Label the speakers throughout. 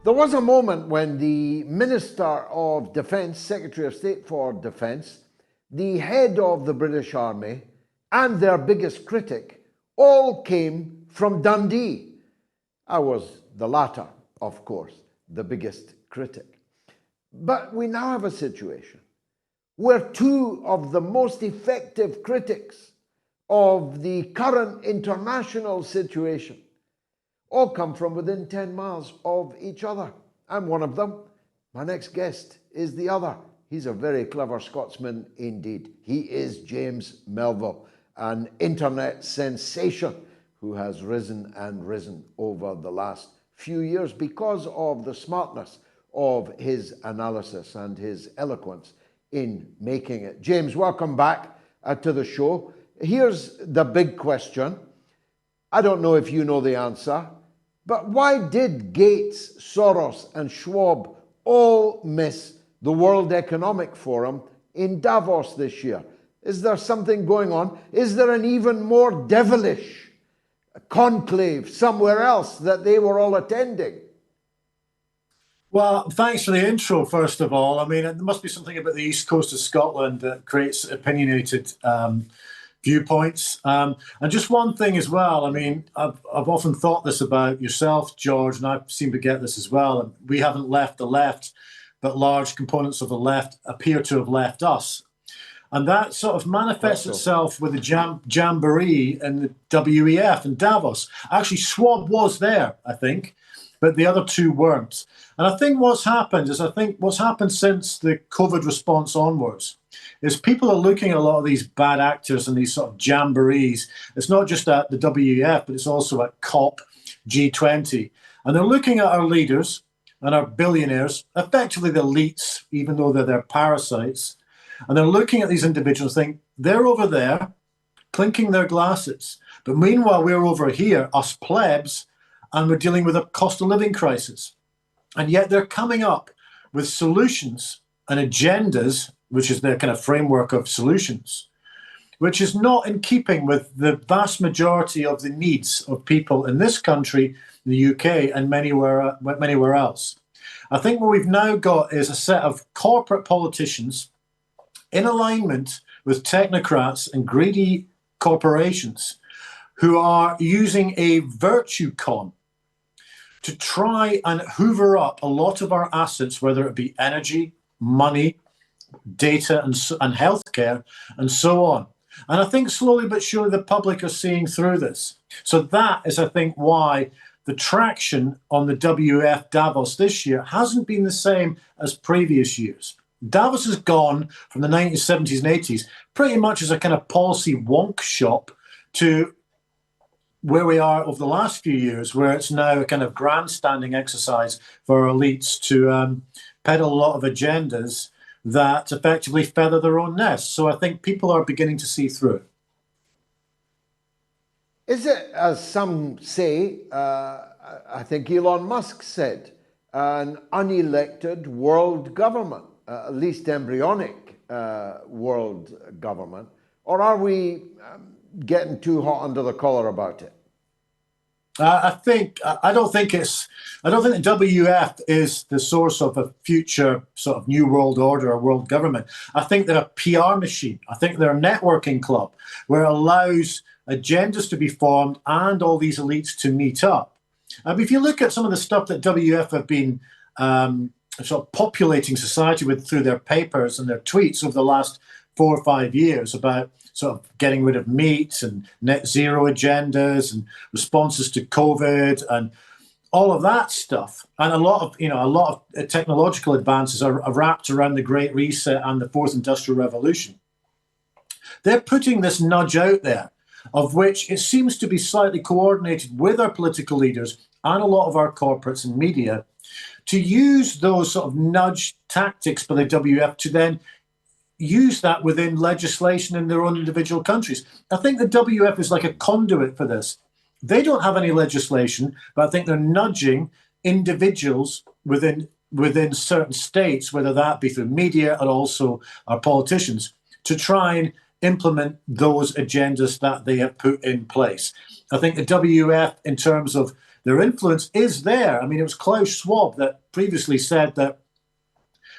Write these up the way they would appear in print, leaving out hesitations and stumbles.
Speaker 1: There was a moment when the Minister of Defence, Secretary of State for Defence, the head of the British Army, and their biggest critic all came from Dundee. I was the latter, of course, the biggest critic. But we now have a situation where two of the most effective critics of the current international situation all come from within 10 miles of each other. I'm one of them. My next guest is the other. He's a very clever Scotsman indeed. He is James Melville, an internet sensation who has risen and risen over the last few years because of the smartness of his analysis and his eloquence in making it. James, welcome back to the show. Here's the big question. I don't know if you know the answer, but why did Gates, Soros, and Schwab all miss the World Economic Forum in Davos this year? Is there something going on? Is there an even more devilish conclave somewhere else that they were all attending?
Speaker 2: Well, thanks for the intro, first of all. I mean, there must be something about the east coast of Scotland that creates opinionated viewpoints. And just one thing as well, I mean, I've often thought this about yourself, George, and I seem to get this as well. We haven't left the left, but large components of the left appear to have left us. And that sort of manifests itself with the jamboree and the WEF and Davos. Actually, Schwab was there, I think, but the other two weren't. And I think what's happened since the COVID response onwards is people are looking at a lot of these bad actors and these sort of jamborees. It's not just at the WEF, but it's also at COP, G20. And they're looking at our leaders and our billionaires, effectively the elites, even though they're their parasites. And they're looking at these individuals saying, they're over there, clinking their glasses. But meanwhile, we're over here, us plebs, and we're dealing with a cost of living crisis. And yet they're coming up with solutions and agendas, which is their kind of framework of solutions, which is not in keeping with the vast majority of the needs of people in this country, the UK, and anywhere else. I think what we've now got is a set of corporate politicians in alignment with technocrats and greedy corporations who are using a virtue con to try and hoover up a lot of our assets, whether it be energy, money, data, and healthcare, and so on. And I think slowly but surely the public are seeing through this. So that is, I think, why the traction on the WF Davos this year hasn't been the same as previous years. Davos has gone from the 1970s and 80s pretty much as a kind of policy wonk shop to where we are over the last few years, where it's now a kind of grandstanding exercise for elites to peddle a lot of agendas that effectively feather their own nests. So I think people are beginning to see through it.
Speaker 1: Is it, as some say, I think Elon Musk said, an unelected world government, at least embryonic world government, or are we getting too hot under the collar about it?
Speaker 2: I don't think the WF is the source of a future sort of new world order or world government. I think they're a PR machine. I think they're a networking club where it allows agendas to be formed and all these elites to meet up. If you look at some of the stuff that WF have been sort of populating society with through their papers and their tweets over the last 4 or 5 years about sort of getting rid of meat and net zero agendas and responses to COVID and all of that stuff. And a lot of technological advances are wrapped around the Great Reset and the Fourth Industrial Revolution. They're putting this nudge out there, of which it seems to be slightly coordinated with our political leaders and a lot of our corporates and media to use those sort of nudge tactics by the WF to then use that within legislation in their own individual countries. I think the WF is like a conduit for this. They don't have any legislation, but I think they're nudging individuals within certain states, whether that be through media and also our politicians, to try and implement those agendas that they have put in place. I think the WF, in terms of their influence is there. I mean, it was Klaus Schwab that previously said that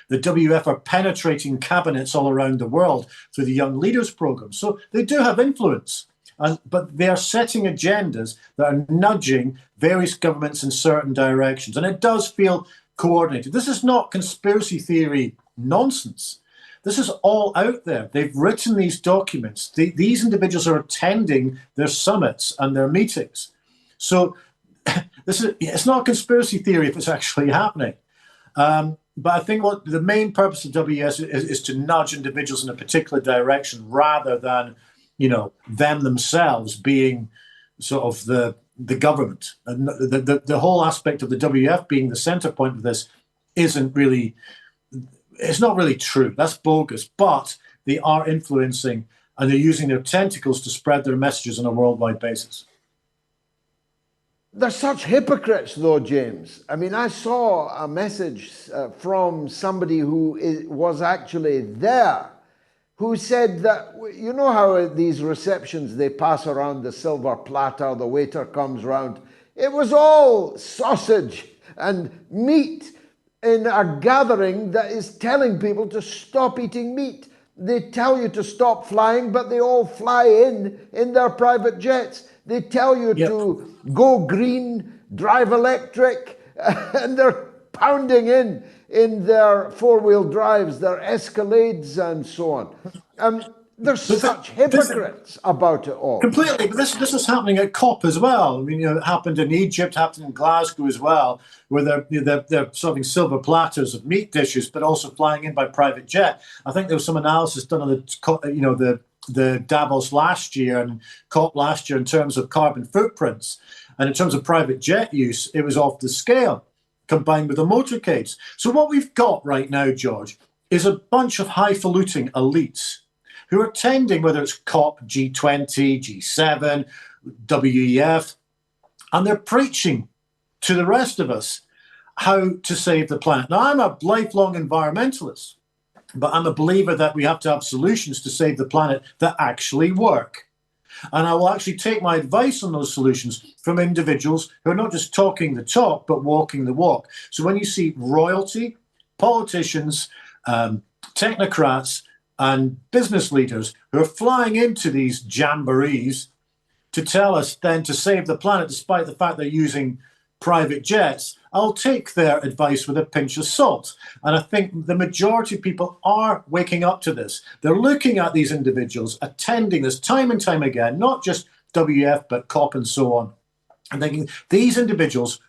Speaker 2: the WF are penetrating cabinets all around the world through the Young Leaders Program. So they do have influence, but they are setting agendas that are nudging various governments in certain directions. And it does feel coordinated. This is not conspiracy theory nonsense. This is all out there. They've written these documents. These individuals are attending their summits and their meetings. So it's not a conspiracy theory if it's actually happening. But I think what the main purpose of WES is to nudge individuals in a particular direction rather than, them themselves being sort of the government. And the whole aspect of the WF being the center point of this it's not really true. That's bogus. But they are influencing and they're using their tentacles to spread their messages on a worldwide basis.
Speaker 1: They're such hypocrites, though, James. I mean, I saw a message from somebody who was actually there, who said that, you know how these receptions, they pass around the silver platter, the waiter comes round. It was all sausage and meat in a gathering that is telling people to stop eating meat. They tell you to stop flying, but they all fly in their private jets. They tell you to go green, drive electric, and they're pounding in their four-wheel drives, their Escalades, and so on. There's such hypocrites about it all.
Speaker 2: Completely, but this is happening at COP as well. I mean, it happened in Egypt, happened in Glasgow as well, where they're serving silver platters of meat dishes, but also flying in by private jet. I think there was some analysis done on the Davos last year and COP last year in terms of carbon footprints, and in terms of private jet use, it was off the scale, combined with the motorcades. So what we've got right now, George, is a bunch of highfalutin elites who are attending, whether it's COP, G20, G7, WEF, and they're preaching to the rest of us how to save the planet. Now, I'm a lifelong environmentalist, but I'm a believer that we have to have solutions to save the planet that actually work. And I will actually take my advice on those solutions from individuals who are not just talking the talk, but walking the walk. So when you see royalty, politicians, technocrats, and business leaders who are flying into these jamborees to tell us then to save the planet, despite the fact they're using private jets, I'll take their advice with a pinch of salt. And I think the majority of people are waking up to this. They're looking at these individuals, attending this time and time again, not just WF, but COP and so on, and thinking these individuals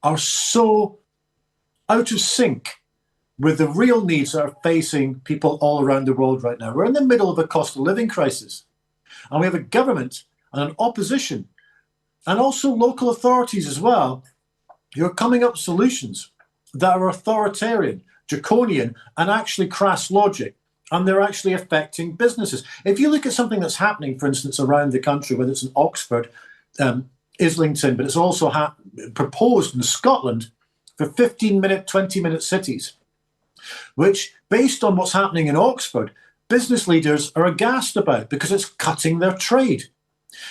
Speaker 2: are so out of sync with the real needs that are facing people all around the world right now. We're in the middle of a cost of living crisis. And we have a government and an opposition, and also local authorities as well, who are coming up with solutions that are authoritarian, draconian, and actually crass logic. And they're actually affecting businesses. If you look at something that's happening, for instance, around the country, whether it's in Oxford, Islington, but it's also proposed in Scotland for 15-minute, 20-minute cities, which, based on what's happening in Oxford, business leaders are aghast about because it's cutting their trade.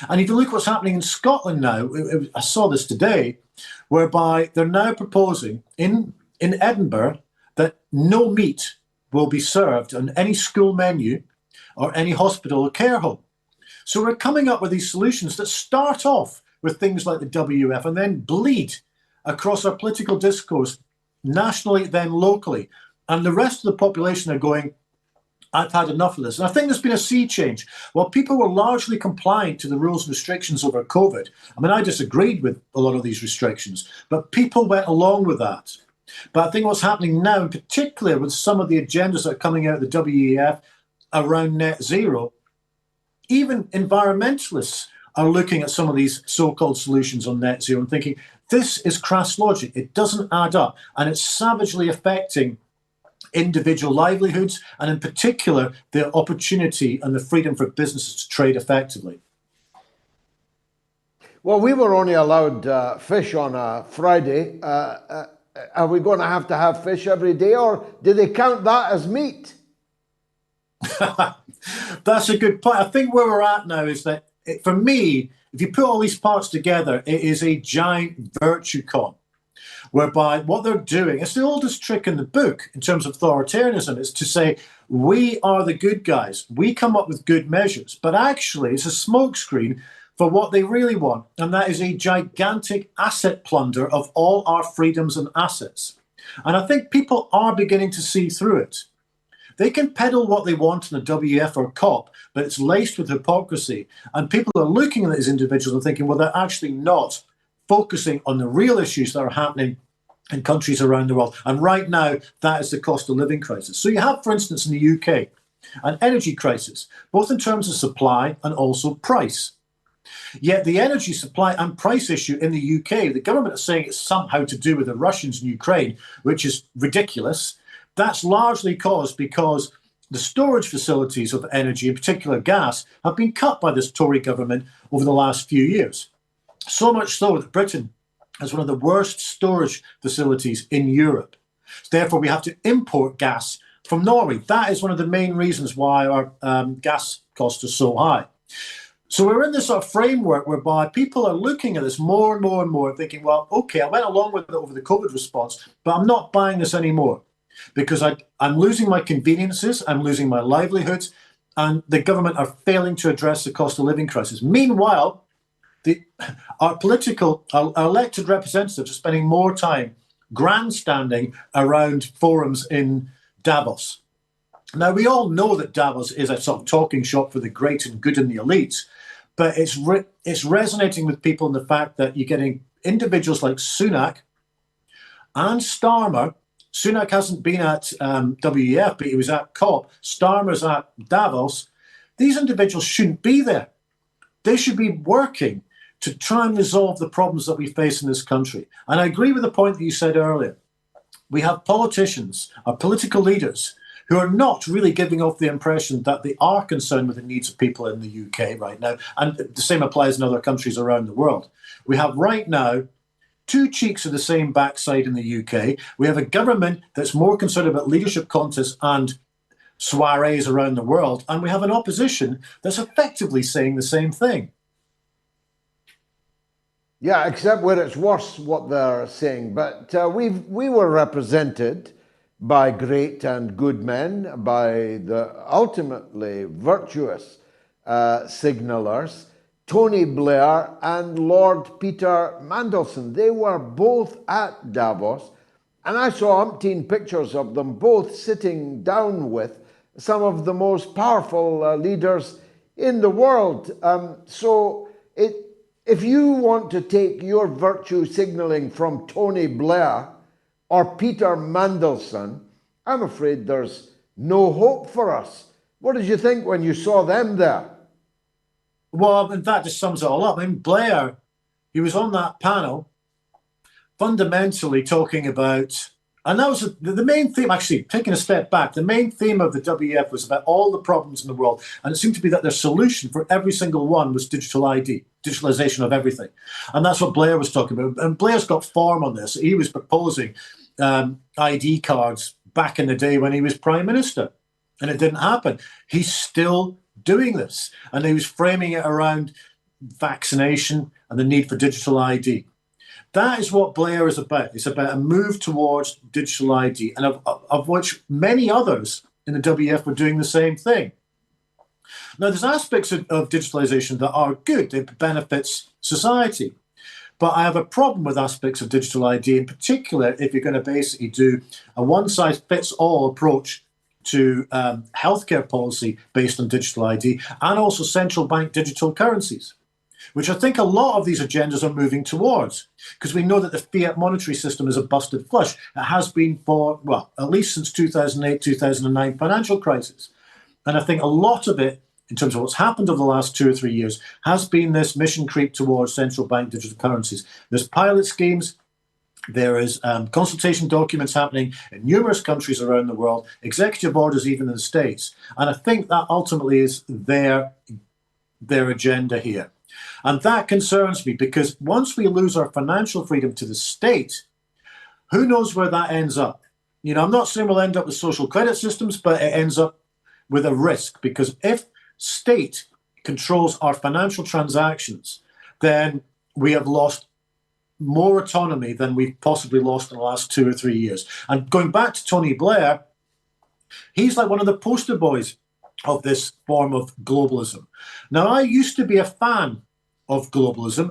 Speaker 2: And if you look what's happening in Scotland now, I saw this today, whereby they're now proposing in Edinburgh that no meat will be served on any school menu or any hospital or care home. So we're coming up with these solutions that start off with things like the WF and then bleed across our political discourse nationally, then locally. And the rest of the population are going, I've had enough of this. And I think there's been a sea change. While people were largely compliant to the rules and restrictions over COVID, I mean, I disagreed with a lot of these restrictions, but people went along with that. But I think what's happening now, in particular with some of the agendas that are coming out of the WEF around net zero, even environmentalists are looking at some of these so-called solutions on net zero and thinking, this is crass logic. It doesn't add up. And it's savagely affecting individual livelihoods, and in particular, the opportunity and the freedom for businesses to trade effectively.
Speaker 1: Well, we were only allowed fish on a Friday. Are we going to have fish every day, or do they count that as meat?
Speaker 2: That's a good point. I think where we're at now is that for me, if you put all these parts together, it is a giant virtue con, whereby what they're doing, it's the oldest trick in the book in terms of authoritarianism, is to say, we are the good guys. We come up with good measures. But actually, it's a smokescreen for what they really want. And that is a gigantic asset plunder of all our freedoms and assets. And I think people are beginning to see through it. They can peddle what they want in the WF or COP, but it's laced with hypocrisy. And people are looking at these individuals and thinking, well, they're actually not focusing on the real issues that are happening in countries around the world. And right now, that is the cost of living crisis. So you have, for instance, in the UK, an energy crisis, both in terms of supply and also price. Yet the energy supply and price issue in the UK, the government is saying it's somehow to do with the Russians in Ukraine, which is ridiculous. That's largely caused because the storage facilities of energy, in particular gas, have been cut by this Tory government over the last few years. So much so that Britain has one of the worst storage facilities in Europe. Therefore, we have to import gas from Norway. That is one of the main reasons why our gas costs are so high. So we're in this sort of framework whereby people are looking at this more and more and more and thinking, well, okay, I went along with it over the COVID response, but I'm not buying this anymore because I'm losing my conveniences, I'm losing my livelihoods, and the government are failing to address the cost of living crisis. Meanwhile, our elected representatives are spending more time grandstanding around forums in Davos. Now, we all know that Davos is a sort of talking shop for the great and good and the elites, but it's resonating with people in the fact that you're getting individuals like Sunak and Starmer. Sunak hasn't been at WEF, but he was at COP. Starmer's at Davos. These individuals shouldn't be there. They should be working to try and resolve the problems that we face in this country. And I agree with the point that you said earlier. We have politicians, our political leaders, who are not really giving off the impression that they are concerned with the needs of people in the UK right now. And the same applies in other countries around the world. We have right now two cheeks of the same backside in the UK. We have a government that's more concerned about leadership contests and soirees around the world. And we have an opposition that's effectively saying the same thing.
Speaker 1: Yeah, except where it's worse what they're saying. But we were represented by great and good men, by the ultimately virtuous signallers, Tony Blair and Lord Peter Mandelson. They were both at Davos, and I saw umpteen pictures of them both sitting down with some of the most powerful leaders in the world. If you want to take your virtue signalling from Tony Blair or Peter Mandelson, I'm afraid there's no hope for us. What did you think when you saw them there?
Speaker 2: Well, in fact, just sums it all up. I mean, Blair, he was on that panel fundamentally talking about, and that was the main theme, actually, taking a step back, the main theme of the WEF was about all the problems in the world. And it seemed to be that their solution for every single one was digital ID, digitalization of everything. And that's what Blair was talking about. And Blair's got form on this. He was proposing ID cards back in the day when he was Prime Minister. And it didn't happen. He's still doing this. And he was framing it around vaccination and the need for digital ID. That is what Blair is about. It's about a move towards digital ID, and of which many others in the WEF were doing the same thing. Now, there's aspects of digitalization that are good. It benefits society. But I have a problem with aspects of digital ID, in particular, if you're going to basically do a one-size-fits-all approach to healthcare policy based on digital ID, and also central bank digital currencies, which I think a lot of these agendas are moving towards, because we know that the fiat monetary system is a busted flush. It has been for, well, at least since 2008, 2009 financial crisis. And I think a lot of it, in terms of what's happened over the last 2 or 3 years, has been this mission creep towards central bank digital currencies. There's pilot schemes. There is consultation documents happening in numerous countries around the world, executive orders even in the States. And I think that ultimately is their agenda here. And that concerns me, because once we lose our financial freedom to the state, who knows where that ends up? You know, I'm not saying we'll end up with social credit systems, but it ends up with a risk, because if state controls our financial transactions, then we have lost more autonomy than we've possibly lost in the last 2 or 3 years. And going back to Tony Blair, he's like one of the poster boys of this form of globalism. Now, I used to be a fan of globalism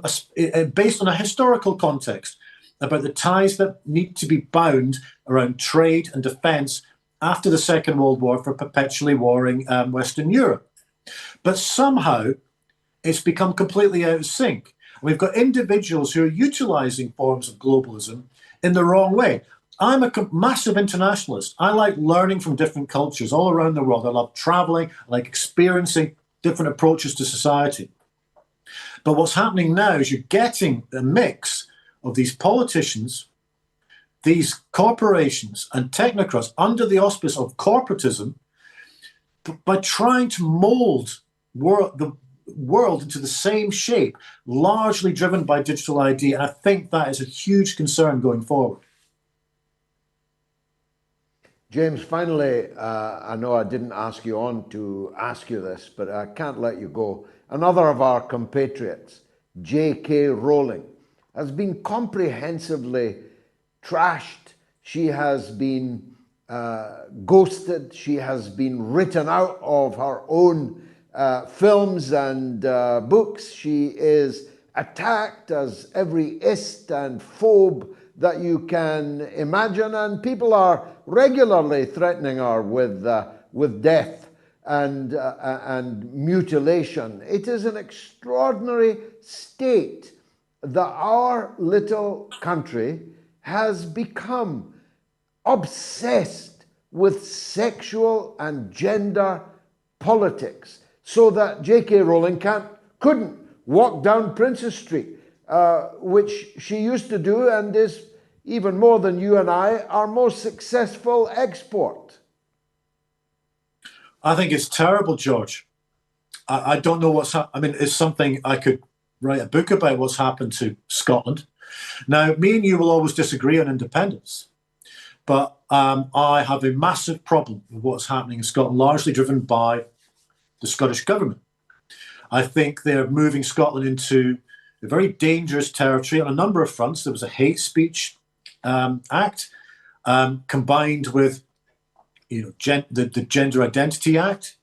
Speaker 2: based on a historical context about the ties that need to be bound around trade and defence after the Second World War for perpetually warring Western Europe. But somehow it's become completely out of sync. We've got individuals who are utilising forms of globalism in the wrong way. I'm a massive internationalist. I like learning from different cultures all around the world. I love travelling. I like experiencing different approaches to society. But what's happening now is you're getting a mix of these politicians, these corporations and technocrats under the auspice of corporatism by trying to mould the world into the same shape, largely driven by digital ID. And I think that is a huge concern going forward.
Speaker 1: James, finally, I know I didn't ask you on to ask you this, but I can't let you go. Another of our compatriots, J.K. Rowling, has been comprehensively trashed. She has been ghosted. She has been written out of her own films and books. She is attacked as every ist and phobe that you can imagine, and people are regularly threatening her with death and mutilation. It is an extraordinary state that our little country has become obsessed with sexual and gender politics, so that J.K. Rowling couldn't walk down Princess Street, which she used to do, and is, even more than you and I, our most successful export.
Speaker 2: I think it's terrible, George. I don't know what's happened. I mean, it's something I could write a book about what's happened to Scotland. Now, me and you will always disagree on independence, but I have a massive problem with what's happening in Scotland, largely driven by the Scottish government. I think they're moving Scotland into a very dangerous territory on a number of fronts. There was a hate speech act combined with the Gender Identity Act,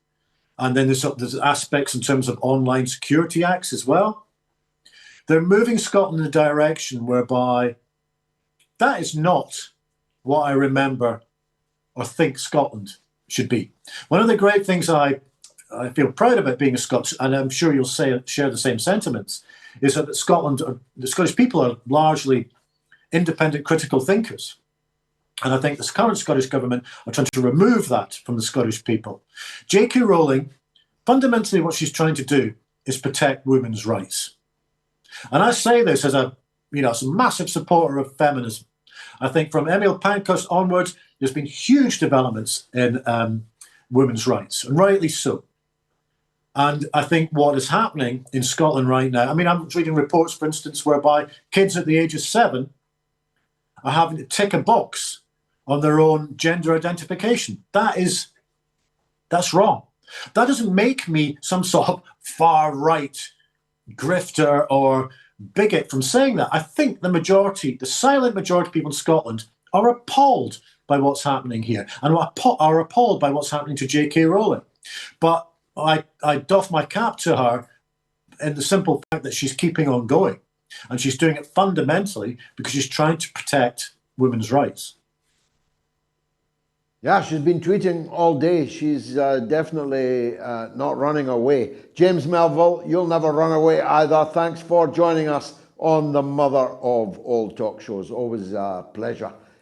Speaker 2: and then there's aspects in terms of online security acts as well. They're moving Scotland in a direction whereby that is not what I remember or think Scotland should be. One of the great things I feel proud about being a Scots, and I'm sure you'll share the same sentiments, is that the Scottish people are largely independent critical thinkers. And I think this current Scottish government are trying to remove that from the Scottish people. J.K. Rowling, fundamentally what she's trying to do is protect women's rights. And I say this as a massive supporter of feminism. I think from Emil Pankhurst onwards, there's been huge developments in women's rights, and rightly so. And I think what is happening in Scotland right now, I mean, I'm reading reports, for instance, whereby kids at the age of 7 are having to tick a box on their own gender identification. That's wrong. That doesn't make me some sort of far-right grifter or bigot from saying that. I think the silent majority of people in Scotland are appalled by what's happening here and are appalled by what's happening to J.K. Rowling. But I doff my cap to her in the simple fact that she's keeping on going. And she's doing it fundamentally because she's trying to protect women's rights.
Speaker 1: Yeah, she's been tweeting all day. She's definitely not running away. James Melville, you'll never run away either. Thanks for joining us on the mother of all talk shows. Always a pleasure.